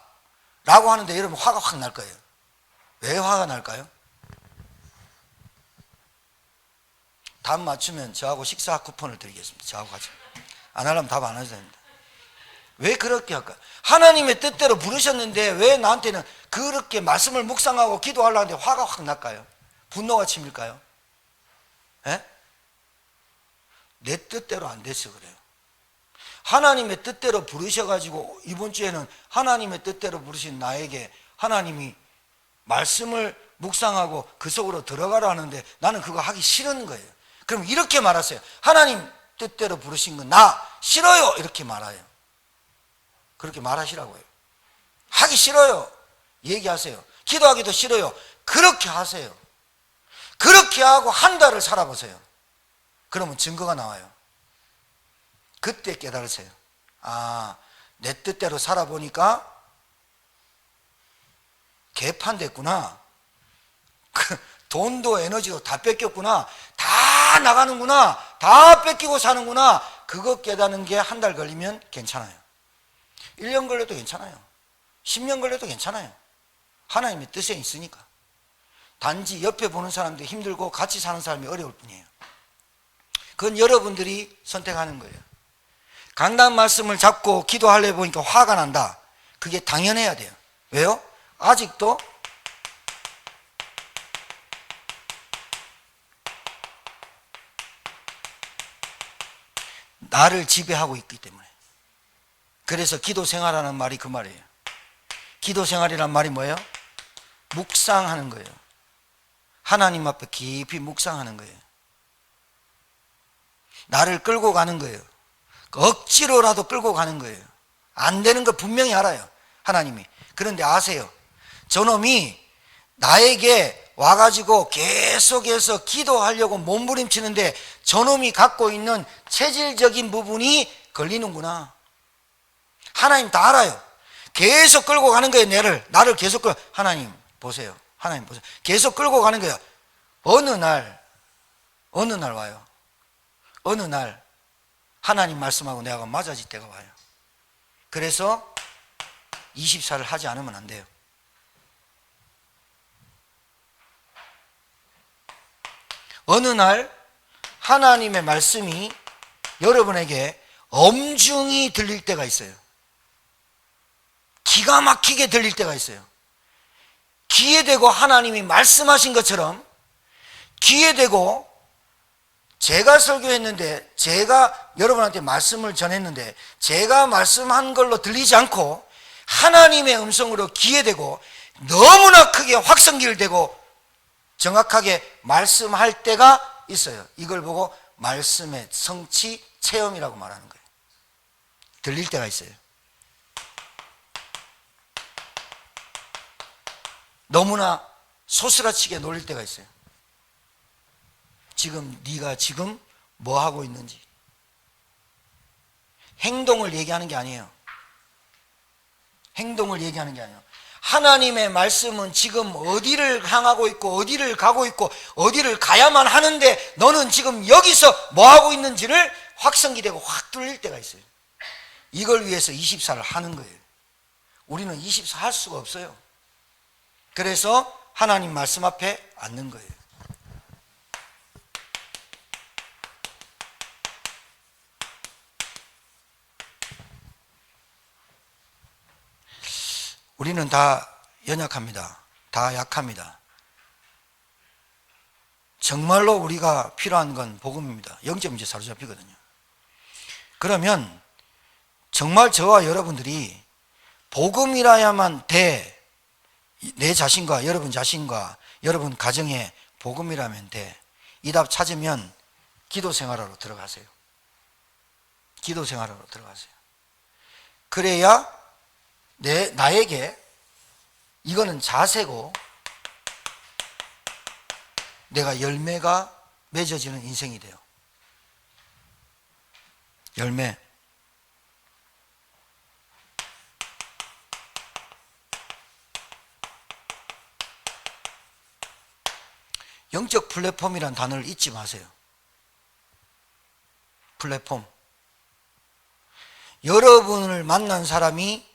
라고 하는데 여러분 화가 확 날 거예요. 왜 화가 날까요? 답 맞추면 저하고 식사 쿠폰을 드리겠습니다. 저하고 같이. 안 하려면 답 안 하셔도 됩니다. 왜 그렇게 할까요? 하나님의 뜻대로 부르셨는데 왜 나한테는 그렇게 말씀을 묵상하고 기도하려는데 화가 확 날까요? 분노가 치밀까요? 에? 내 뜻대로 안 돼서 그래요. 하나님의 뜻대로 부르셔가지고 이번 주에는 하나님의 뜻대로 부르신 나에게 하나님이 말씀을 묵상하고 그 속으로 들어가라 하는데 나는 그거 하기 싫은 거예요. 그럼 이렇게 말하세요. 하나님 뜻대로 부르신 건 나 싫어요. 이렇게 말해요. 그렇게 말하시라고요. 하기 싫어요. 얘기하세요. 기도하기도 싫어요. 그렇게 하세요. 그렇게 하고 한 달을 살아보세요. 그러면 증거가 나와요. 그때 깨달으세요. 아, 내 뜻대로 살아보니까 개판됐구나. 돈도 에너지도 다 뺏겼구나. 다 나가는구나. 다 뺏기고 사는구나. 그거 깨닫는 게 한 달 걸리면 괜찮아요. 1년 걸려도 괜찮아요. 10년 걸려도 괜찮아요. 하나님의 뜻에 있으니까. 단지 옆에 보는 사람들이 힘들고 같이 사는 사람이 어려울 뿐이에요. 그건 여러분들이 선택하는 거예요. 강단 말씀을 잡고 기도하려 보니까 화가 난다. 그게 당연해야 돼요. 왜요? 아직도 나를 지배하고 있기 때문에. 그래서 기도 생활하는 말이 그 말이에요. 기도 생활이란 말이 뭐예요? 묵상하는 거예요. 하나님 앞에 깊이 묵상하는 거예요. 나를 끌고 가는 거예요. 억지로라도 끌고 가는 거예요. 안 되는 거 분명히 알아요, 하나님이. 그런데 아세요, 저놈이 나에게 와가지고 계속해서 기도하려고 몸부림치는데 저놈이 갖고 있는 체질적인 부분이 걸리는구나. 하나님 다 알아요. 계속 끌고 가는 거예요. 나를 계속 하나님 보세요. 하나님 보세요. 계속 끌고 가는 거예요. 어느 날 와요. 어느 날 하나님 말씀하고 내가 맞아질 때가 와요. 그래서 24를 하지 않으면 안 돼요. 어느 날 하나님의 말씀이 여러분에게 엄중히 들릴 때가 있어요. 기가 막히게 들릴 때가 있어요. 귀에 대고 하나님이 말씀하신 것처럼 귀에 대고 제가 설교했는데, 제가 여러분한테 말씀을 전했는데 제가 말씀한 걸로 들리지 않고 하나님의 음성으로 귀에 대고 너무나 크게 확성기를 대고 정확하게 말씀할 때가 있어요. 이걸 보고 말씀의 성취 체험이라고 말하는 거예요. 들릴 때가 있어요. 너무나 소스라치게 놀릴 때가 있어요. 네가 지금 뭐 하고 있는지. 행동을 얘기하는 게 아니에요. 행동을 얘기하는 게 아니에요. 하나님의 말씀은 지금 어디를 향하고 있고 어디를 가고 있고 어디를 가야만 하는데 너는 지금 여기서 뭐 하고 있는지를 확성기되고 확 뚫릴 때가 있어요. 이걸 위해서 24를 하는 거예요. 우리는 24 할 수가 없어요. 그래서 하나님 말씀 앞에 앉는 거예요. 우리는 다 연약합니다. 다 약합니다. 정말로 우리가 필요한 건 복음입니다. 영적 문제 사로잡히거든요. 그러면 정말 저와 여러분들이 복음이라야만 돼. 내 자신과 여러분 자신과 여러분 가정에 복음이라면 돼. 이 답 찾으면 기도 생활하러 들어가세요. 기도 생활하러 들어가세요. 그래야 나에게 이거는 자세고 내가 열매가 맺어지는 인생이 돼요. 열매. 영적 플랫폼이란 단어를 잊지 마세요. 플랫폼. 여러분을 만난 사람이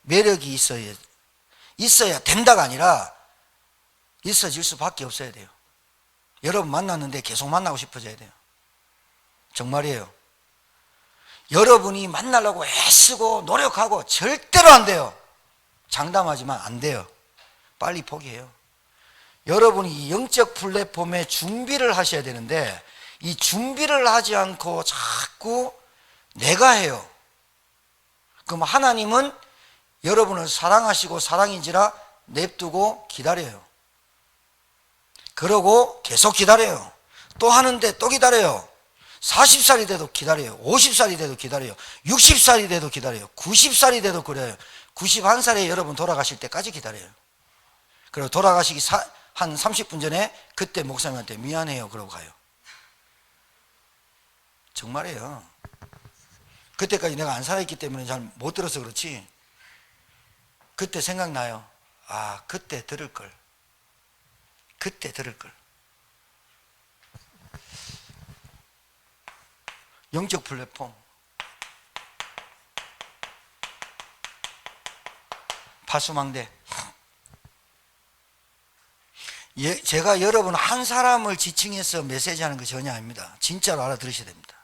매력이 있어야 된다가 아니라 있어질 수밖에 없어야 돼요. 여러분 만났는데 계속 만나고 싶어져야 돼요. 정말이에요. 여러분이 만나려고 애쓰고 노력하고 절대로 안 돼요. 장담하지만 안 돼요. 빨리 포기해요. 여러분이 이 영적 플랫폼에 준비를 하셔야 되는데 이 준비를 하지 않고 자꾸 내가 해요. 그럼 하나님은 여러분을 사랑하시고 사랑인지라 냅두고 기다려요. 그러고 계속 기다려요. 또 하는데 또 기다려요. 40살이 돼도 기다려요. 50살이 돼도 기다려요. 60살이 돼도 기다려요. 90살이 돼도 그래요. 91살에 여러분 돌아가실 때까지 기다려요. 그리고 돌아가시기 한 30분 전에 그때 목사님한테 미안해요 그러고 가요. 정말이에요. 그때까지 내가 안 살아있기 때문에 잘 못 들어서 그렇지 그때 생각나요. 아, 그때 들을 걸. 그때 들을 걸. 영적 플랫폼. 파수망대. 제가 여러분 한 사람을 지칭해서 메시지하는 거 전혀 아닙니다. 진짜로 알아들으셔야 됩니다.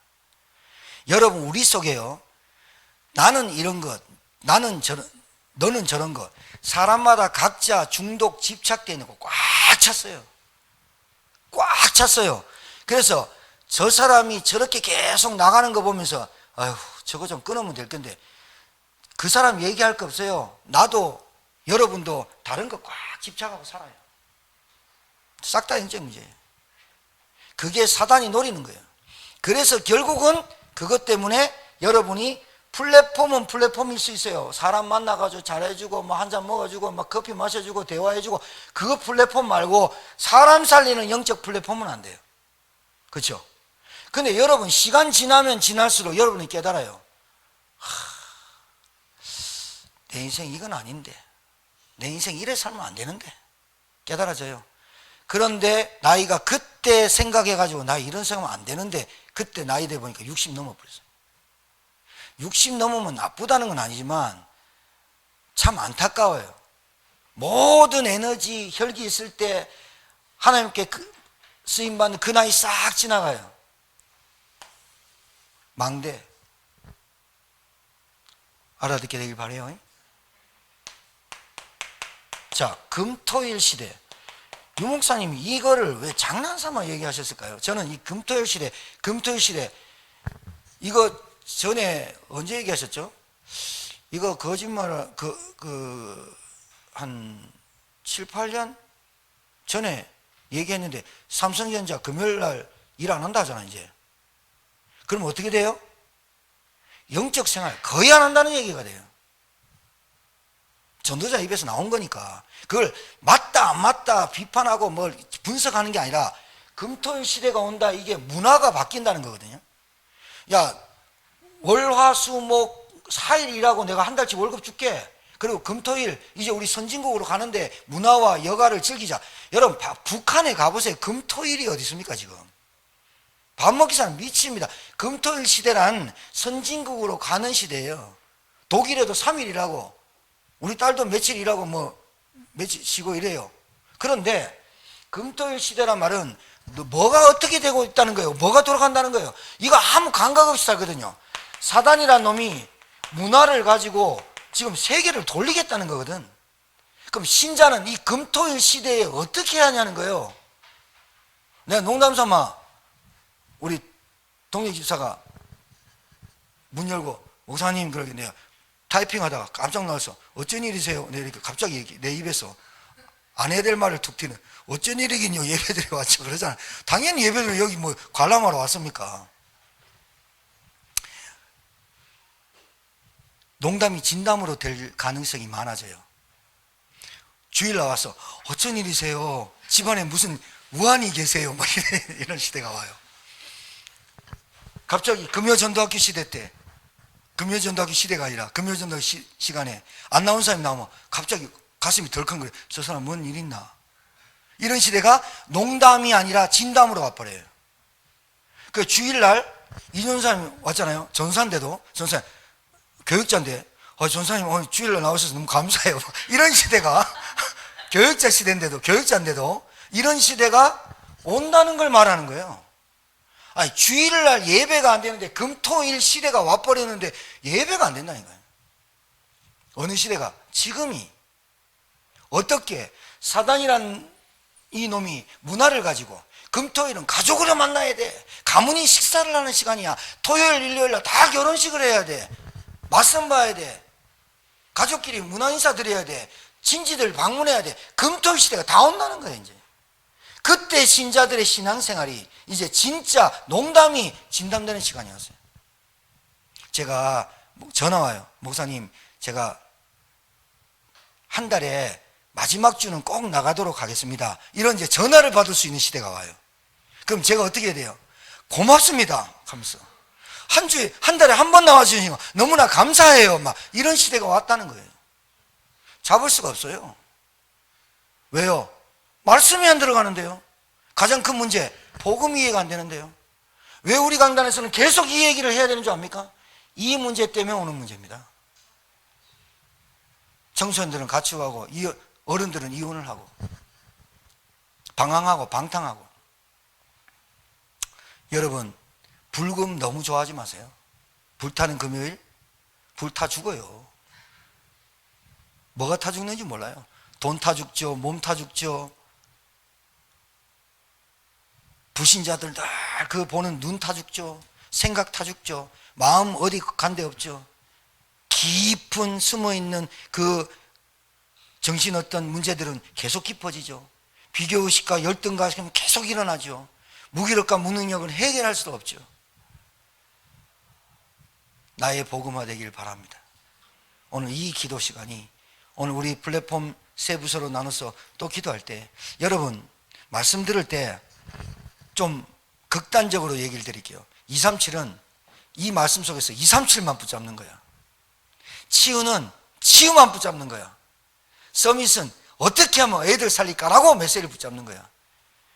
여러분 우리 속에요. 나는 이런 것, 나는 저런, 너는 저런 것. 사람마다 각자 중독 집착되어 있는 거 꽉 찼어요. 꽉 찼어요. 그래서 저 사람이 저렇게 계속 나가는 거 보면서 아휴 저거 좀 끊으면 될 건데 그 사람 얘기할 거 없어요. 나도 여러분도 다른 거 꽉 집착하고 살아요. 싹 다 영적 문제예요. 그게 사단이 노리는 거예요. 그래서 결국은 그것 때문에 여러분이 플랫폼은 플랫폼일 수 있어요. 사람 만나가지고 잘해주고 뭐 한 잔 먹어주고 막 커피 마셔주고 대화해주고 그거 플랫폼 말고 사람 살리는 영적 플랫폼은 안 돼요. 그렇죠? 근데 여러분 시간 지나면 지날수록 여러분이 깨달아요. 내 인생 이건 아닌데 내 인생 이래 살면 안 되는데 깨달아져요. 그런데 나이가 그때 생각해가지고 나 이런 생각하면 안 되는데 그때 나이 돼 보니까 60 넘어버렸어요. 60 넘으면 나쁘다는 건 아니지만 참 안타까워요. 모든 에너지 혈기 있을 때 하나님께 쓰임받는 그 나이 싹 지나가요. 망대. 알아듣게 되길 바라요. 자, 금토일 시대. 유 목사님이 이거를 왜 장난삼아 얘기하셨을까요? 저는 이 금토일 시대 이거 전에 언제 얘기하셨죠? 이거 거짓말 한 7, 8년 전에 얘기했는데 삼성전자 금요일 날 일 안 한다 하잖아 이제. 그럼 어떻게 돼요? 영적 생활 거의 안 한다는 얘기가 돼요. 전도자 입에서 나온 거니까 그걸 맞다 안 맞다 비판하고 뭘 분석하는 게 아니라 금토일 시대가 온다 이게 문화가 바뀐다는 거거든요. 야 월화수목 4일 일하고 내가 한 달치 월급 줄게. 그리고 금토일 이제 우리 선진국으로 가는데 문화와 여가를 즐기자. 여러분 북한에 가보세요. 금토일이 어디 있습니까 지금. 밥 먹기 사람 미칩니다. 금토일 시대란 선진국으로 가는 시대예요. 독일에도 3일 일하고 우리 딸도 며칠 일하고 뭐 며칠 쉬고 이래요. 그런데 금토일 시대란 말은 뭐가 어떻게 되고 있다는 거예요. 뭐가 돌아간다는 거예요. 이거 아무 감각 없이 살거든요. 사단이란 놈이 문화를 가지고 지금 세계를 돌리겠다는 거거든. 그럼 신자는 이 금토일 시대에 어떻게 해야 하냐는 거예요. 내가 농담삼아 우리 동네 집사가 문 열고 목사님 그러게 내가 타이핑하다가 깜짝 놀라서 어쩐 일이세요? 내가 이렇게 갑자기 내 입에서 안 해야 될 말을 툭 튀는 어쩐 일이긴요 예배드려 왔죠 그러잖아. 당연히 예배드려 여기 뭐 관람하러 왔습니까? 농담이 진담으로 될 가능성이 많아져요. 주일 나와서 어쩐 일이세요? 집안에 무슨 우환이 계세요? 막 이런 시대가 와요. 갑자기 금요전도학교 시대 때 금요전도학교 시대가 아니라 금요전도학교 시간에 안 나온 사람이 나오면 갑자기 가슴이 덜컹거려요. 저 사람 뭔 일 있나? 이런 시대가 농담이 아니라 진담으로 와버려요. 그 주일날 이전사님이 왔잖아요. 전사인데도 전사님 교육자인데 전사님 주일날 나오셔서 너무 감사해요. 이런 시대가 교육자 시대인데도 교육자인데도 이런 시대가 온다는 걸 말하는 거예요. 아니 주일날 예배가 안 되는데 금토일 시대가 와버리는데 예배가 안 된다니까요. 어느 시대가? 지금이. 어떻게 사단이란 이 놈이 문화를 가지고 금토일은 가족으로 만나야 돼. 가문이 식사를 하는 시간이야. 토요일 일요일날 다 결혼식을 해야 돼. 맞선 봐야 돼. 가족끼리 문화 인사 드려야 돼. 친지들 방문해야 돼. 금토일 시대가 다 온다는 거예요 이제. 그때 신자들의 신앙생활이 이제 진짜 농담이 진담되는 시간이었어요. 제가 전화 와요. 목사님 제가 한 달에 마지막 주는 꼭 나가도록 하겠습니다. 이런 이제 전화를 받을 수 있는 시대가 와요. 그럼 제가 어떻게 해야 돼요? 고맙습니다 하면서 한 주에 한 달에 한 번 나와주시니까 너무나 감사해요 막 이런 시대가 왔다는 거예요. 잡을 수가 없어요. 왜요? 말씀이 안 들어가는데요. 가장 큰 문제, 복음 이해가 안 되는데요. 왜 우리 강단에서는 계속 이 얘기를 해야 되는 줄 압니까? 이 문제 때문에 오는 문제입니다. 청소년들은 같이 가고 어른들은 이혼을 하고 방황하고 방탕하고. 여러분, 불금 너무 좋아하지 마세요. 불타는 금요일 불타 죽어요. 뭐가 타 죽는지 몰라요. 돈 타 죽죠. 몸 타 죽죠. 불신자들 다 그 보는 눈 타 죽죠. 생각 타 죽죠. 마음 어디 간 데 없죠. 깊은 숨어있는 그 정신 어떤 문제들은 계속 깊어지죠. 비교의식과 열등과 계속 일어나죠. 무기력과 무능력은 해결할 수도 없죠. 나의 복음화 되길 바랍니다. 오늘 이 기도 시간이, 오늘 우리 플랫폼 세 부서로 나눠서 또 기도할 때, 여러분 말씀 들을 때 좀 극단적으로 얘기를 드릴게요. 237은 이 말씀 속에서 237만 붙잡는 거야. 치유는 치유만 붙잡는 거야. 서밋은 어떻게 하면 애들 살릴까라고 메시지를 붙잡는 거야.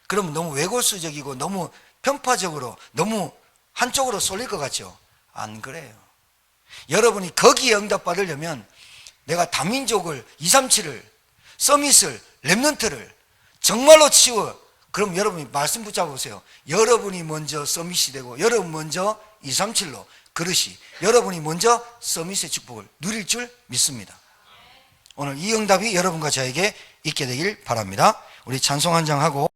그러면 너무 외골수적이고 너무 편파적으로 너무 한쪽으로 쏠릴 것 같죠? 안 그래요. 여러분이 거기에 응답받으려면 내가 다민족을 237을 서밋을 렘넌트를 정말로 치워. 그럼 여러분이 말씀 붙잡아 보세요. 여러분이 먼저 서밋이 되고 여러분 먼저 237로 그릇이 여러분이 먼저 서밋의 축복을 누릴 줄 믿습니다. 오늘 이 응답이 여러분과 저에게 있게 되길 바랍니다. 우리 찬송 한 장 하고